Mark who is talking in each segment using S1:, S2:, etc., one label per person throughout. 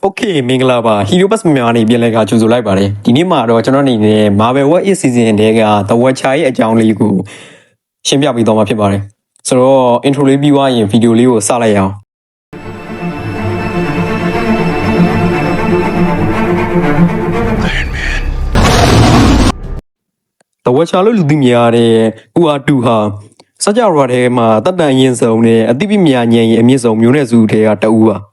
S1: โอเคမင်္ဂလာပါ Hero Pass မြန်မာနေပြန်လဲကကြိုဆိုလိုက်ပါတယ်ဒီနေ့မှာတော့ကျွန်တော်အနေနဲ့ Marvel What If Season တဲက The Watcher ရဲ့အကြောင်းလေးကိုရှင်းပြပေးသွားမှာဖြစ်ပါတယ်ဆိုတော့ intro လေးပြီးသွားရင်ဗီဒီယိုလေးကိုစလိုက်အောင်The Watcher လို့လူသိများတဲ့ UR2 ဟာစကြဝဠာထဲမှာတတ်တန်ရင်ဆုံးနဲ့အသိပညာဉာဏ်ရဲ့အမြင့်ဆုံးမျိုးနွယ်စုတွေကတအူးပ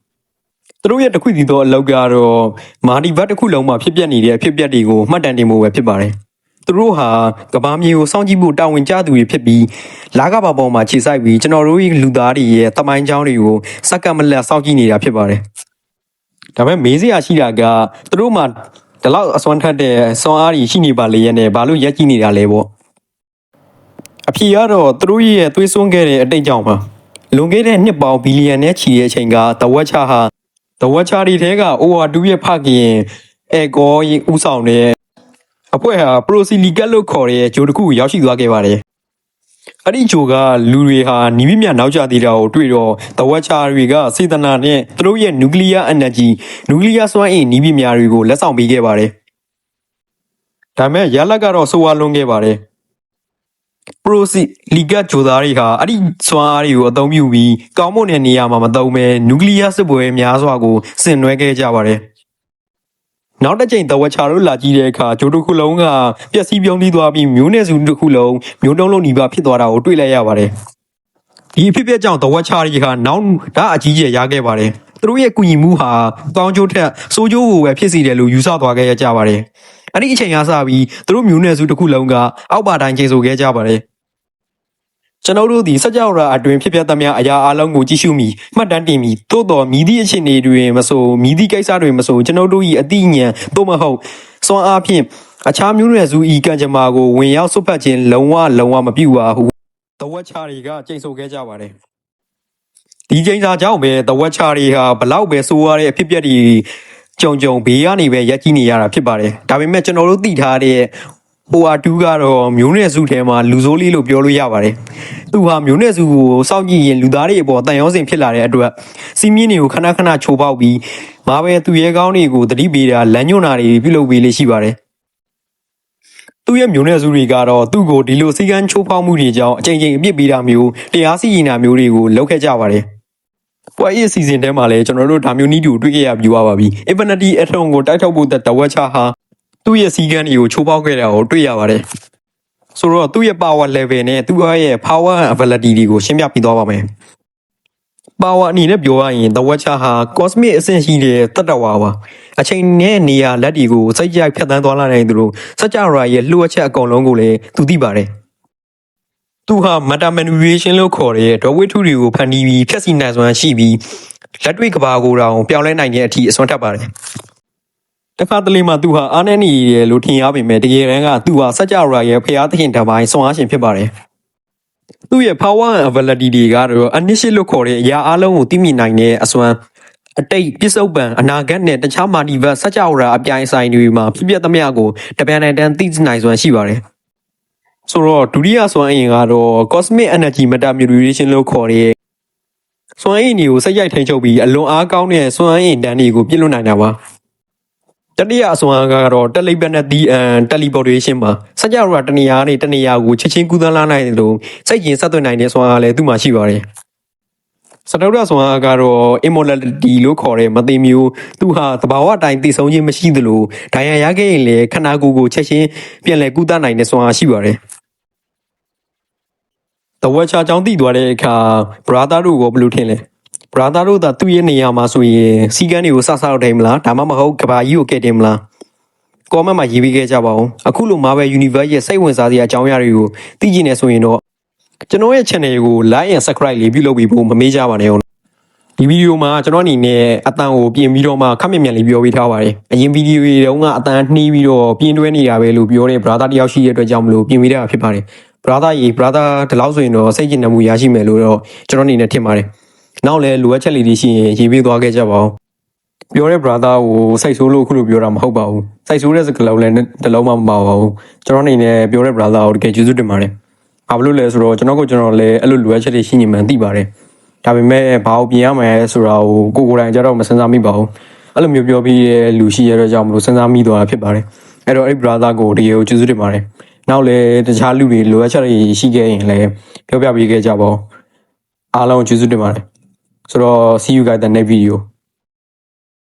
S1: ါသူတို့ရဲ့တစ်ခုစီသောအလောက်ကတော့မာဒီဘတ်တစ်ခုလုံးမှာဖြစ်ပျက်နေတဲ့အဖြစ်ပျက်တွေကိုမှတ်တမ်းတင်ဖို့ပဲဖြစ်ပါတယ်သူတို့ဟာကဘာမြေကိုစောင့်ကြည့်ဖို့တာဝန်ကျသူတွေဖြစ်ပြီးလာကဘာပေါ်မှာခြေဆိုင်ပြီးကျွန်တော်တို့လူသားတွေရဲ့တမိုင်းကြောင်းတွေကိုစက္ကန့်မလက်စောင့်ကြည့်နေတာဖြစ်ပါတယ်ဒါပေမဲ့မေးစရာရှိတာကသူတို့မှာဒီလောက်အစွမ်းထက်တဲ့စွမ်းအားကြီးရှိနေပါလေရဲ့နဲ့ဘာလို့ရက်ကြည့်နေတာလဲပေါ့အဖြေကတော့သူတို့ရဲ့သွေးစွန်းခဲ့တဲ့အတိတ်ကြောင့်ပါလွန်ခဲ့တဲ့နှစ်ပေါင်းဘီလီယံနဲ့ချီတဲ့အချိန်ကတဝက်ချဟာThe Watcher တွေထဲက OR2 ရဲ့ဖခင်အေကောဦးဆောင်တဲ့အဖွဲ့ဟာ Prosilicat လို့ခေါ်တဲ့ဂျိုတစ်ခုရောက်ရှိသွားခဲ့ပါတယ်။အဲ့ဒီဂျိုကလူတွေဟာနီးပြမြနောက်ကျသေးတာကိုတွေ့တော့ The Watcher တွေကစေတနာနဲ့သူတို့ရဲ့ nuclear energy နျူကလ িয়ার စွမ်းအင်နီးပြမြတွေကိုလက်ဆောင်ပေးခဲ့ပါတယ်။ဒါပေမဲ့ရလဒ်ကတော့ဆိုးဝါးလွန်းခဲ့ပါတယ်။ Prosilicat ဂျိုသားတွေဟာအဲ့ဒီစွမ်းအားတွေကိုအသုံးပြုပြီးကောင်းမွန်တဲ့နေရာမှာမသုံးဘဲနျူကလ িয়ার စစ်ပွဲများစွာကိုဆင်နွှဲခဲ့ကြပါတယ်။နောက်တစ်ချိန်The Watcher တို့လာကြည့်တဲ့အခါဂျိုတစ်ခုလုံးကပျက်စီးပြုံးတီးသွားပြီးမျိုးနွယ်စုတစ်ခုလုံးမျိုးတုံးလုံးနီးပါးဖြစ်သွားတာကိုတွေ့လိုက်ရပါတယ်။ဒီအဖြစ်အပျက်ကြောင့်The Watcher တွေဟာနောက်ဓာတ်အကြီးကျယ်ရခဲ့ပါတယ်။သူတို့ရဲ့ကူညီမှုဟာကောင်းကျိုးထက်ဆိုးကျိုးကိုပဲဖြစ်စေတယ်လို့ယူဆသွားခဲ့ကြပါတယ်။အဲ့ဒီအချိန်ကစပြီးသူတို့မျိုးနွယ်စုတစ်ခုလုံးကအောက်ပါတိုင်းချိန်ဆိုခဲ့ကြပါတယ်ကျွန်တော်တို့ဒီစကြဝဠာအတွင်းဖြစ်ပျက်သမျှအရာအလုံးကိုကြည့်ရှုမိမှတ်တမ်းတင်မိသို့တော်မြည်သည့်အခြေအနေတွေမဆိုမြည်သည့်ကိစ္စတွေမဆိုကျွန်တော်တို့၏အသိဉာဏ်သို့မဟုတ်စွမ်းအားဖြင့်အခြားမျိုးနွယ်စုဤကံကြမ္မာကိုဝင်ရောက်ဆွတ်ဖက်ခြင်းလုံးဝမပြုပါဟုThe Watcher တွေကကြိမ်ဆိုခဲ့ကြပါတယ်ဒီကြိမ်စာကြောင့်ပဲThe Watcher တွေဟာဘလောက်ပဲဆိုးရတဲ့အဖြစ်အပျက်တွေကြုံဘေးကနေပဲရက်ကြည့်နေရတာဖြစ်ပါတယ်ဒါပေမဲ့ကျွန်တော်တို့သိထားတဲ့OR2 ကတော့မျိုးနွယ်စုထဲမှာလူဆိုးလေးလို့ပြောလို့ရပါတယ်။သူဟာမျိုးနွယ်စုကိုစောင့်ကြည့်ရင်လူသားတွေအပေါ်တန်ရောစင်ဖြစ်လာတဲ့အတွက်စီးမြင့်တွေကိုခဏချိုးပေါက်ပြီးမာပဲသူရဲကောင်းတွေကိုတတိပေးတာလမ်းညွှန်တာတွေပြုလုပ်ပေးလေးရှိပါတယ်။သူ့ရဲ့မျိုးနွယ်စုတွေကတော့သူ့ကိုဒီလိုစီကန်းချိုးဖောက်မှုတွေကြောင့်အချိန်ချင်းအပြစ်ပေးတာမျိုးတရားစီရင်တာမျိုးတွေကိုလုပ်ခဲ့ကြပါတယ်။ပွဲရဲ့စီဇန်ထဲမှာလည်းကျွန်တော်တို့ဒါမျိုးနည်းတူတွေ့ခဲ့ရပြီးသွားပါပြီ။ Infinity Atom ကိုတိုက်ထုတ်ဖို့The Watcher ဟာသူ့ရဲ့စီကန်းတွေကိုချိုးပေါက်ခဲ့တာကိုတွေ့ရပါတယ်။ဆိုတော့သူ့ရဲ့ power level နဲ့သူ့ရဲ့ power ability တွေကိုရှင်းပြပြသွားပါမယ်။ power အနေနဲ့ပြောရရင် The Watcher ဟာ cosmic အဆင့်ရှိတဲ့တတ္တဝါပါ။အချိန်နဲ့နေရာလက်တွေကိုစိတ်ကြိုက်ဖြတ်သန်းသွားလာနိုင်သူတို့စကြဝဠာရဲ့လှုပ်ချက်အကုန်လုံးကိုလည်းသူသိပါတယ်။သူဟာ matter manipulation လို့ခေါ်တဲ့ဒေါ်ဝိထုတွေကိုဖန်တီးပြီးဖြည့်ဆည်းနိုင်စွမ်းရှိပြီးလက်တွေ့ကဘာကိုတောင်ပြောင်းလဲနိုင်တဲ့အထိအစွမ်းထက်ပါတယ်။တခါတလေမှသူဟာအားနည်းနေတယ်လို့ထင်ရပေမဲ့တကယ်တမ်းကသူဟာစကြဝဠာရဲ့ဖျားသခင်တပိုင်းဆွမ်းအားရှင်ဖြစ်ပါတယ်။သူ့ရဲ့ power and ability တွေကတော့ initial လို့ခေါ်တဲ့အရာအလုံးကိုသိမြင်နိုင်တဲ့အစွမ်းအတိတ်ပြစ္ဆုတ်ပံအနာဂတ်နဲ့တခြားမာတီဗတ်စကြဝဠာအပြိုင်ဆိုင်တွေမှာဖြစ်ပျက်သမျှကိုတပြန်တန်သိနိုင်စွမ်းရှိပါတယ်။ဆိုတော့ဒုတိယစွမ်းအင်ကတော့ cosmic energy matter manipulation လို့ခေါ်တဲ့စွမ်းအင်တွေကိုစိတ်ရိုက်ထိန်းချုပ်ပြီးအလွန်အားကောင်းတဲ့စွမ်းအင်တန်းတွေကိုပြည့်လွတ်နိုင်တာပါ။တတိယအစွမ်းကတော့ telepathy and teleportation ပါစကြဝဠာတနေရာနဲ့တနေရာကိုချက်ချင်းကူးသန်းလာနိုင်တယ်လို့စိတ်ကျင်ဆက်သွင်းနိုင်တဲ့စွမ်းအားလည်းသူ့မှာရှိပါတယ်စတုဒ္ဓစွမ်းအားကတော့ immortality လို့ခေါ်တဲ့မသိမျိုးသူဟာသဘာဝအတိုင်းသိဆုံးခြင်းမရှိသလိုဒဏ်ရာရခဲ့ရင်လည်းခန္ဓာကိုယ်ကိုချက်ချင်းပြန်လည်ကူးသန်းနိုင်တဲ့စွမ်းအားရှိပါတယ်The Watcher ကြောင့်တည်သွားတဲ့အခါ brother တို့ကိုဘယ်လိုထင်လဲbrother တို့ကသူ့ရဲ့နေရာမှာဆိုရင်စီကန်းတွေကိုစဆောက်တယ်မလားဒါမှမဟုတ်ကဘာကြီးကိုကဲတင်မလား comment မှာရေးပေးခဲ့ကြပါဦးအခုလို Marvel Universe ရဲ့စိတ်ဝင်စားစရာအကြောင်းအရာတွေကိုသိချင်နေဆိုရင်တော့ကျွန်တော်ရဲ့ channel ကို like and subscribe လေးပြုလုပ်ပြီးဖို့မမေ့ကြပါနဲ့ဒီဗီဒီယိုမှာကျွန်တော်အနေနဲ့အတန်ကိုပြင်ပြီးတော့မှခက်မြက်မြက်လေးပြောပေးထားပါတယ်အရင်ဗီဒီယိုတွေတုန်းကအတန်နှီးပြီးတော့ပြင်တွဲနေတာပဲလို့ပြောတဲ့ brother တယောက်ရှိတဲ့အတွက်ကြောင့်မလို့ပြင်ပေးတာဖြစ်ပါတယ် brother ဒီလောက်ဆိုရင်တော့စိတ်ကျဉ်နှံမှုရရှိမယ်လို့တော့ကျွန်တော်အနေနဲ့ထင်ပါတယ်နောက်လည်းလိုအပ်ချက်လေးတွေရှိရင်ရေးပေးသွားခဲ့ကြပါဦးပြောတဲ့ brother ကိုစိတ်ဆိုးလို့အခုလိုပြောတာမဟုတ်ပါဘူးစိတ်ဆိုးတဲ့စကားလုံးလည်းတစ်လုံးမှမပါပါဘူးကျွန်တော်အနေနဲ့ပြောတဲ့ brother ကိုတကယ်ကျေးဇူးတင်ပါတယ်ဘာလို့လဲဆိုတော့ကျွန်တော်လည်းအဲ့လိုလိုအပ်ချက်တွေရှိနေမှန်းသိပါတယ်ဒါပေမဲ့ဘာကိုပြင်ရမလဲဆိုတာကိုကိုယ်တိုင်ကြတော့မစင်စားမိပါဘူး အဲ့လိုမျိုးပြောပြီးတဲ့လူရှိရတော့ကြောင့်မလို့စဉ်းစားမိသွားတာဖြစ်ပါတယ်အဲ့တော့အဲ့ brother ကိုတကယ်ကိုကျေးဇူးတင်ပါတယ်နောက်လည်းတခြားလူတွေလိုအပ်ချက်တွေရှိခဲ့ရင်လည်းပြောပြပေးခဲ့ကြပါဦးအားလုံးကျေးဇူးတင်ပါတယ်ဆိုတော့ see you guys in the next video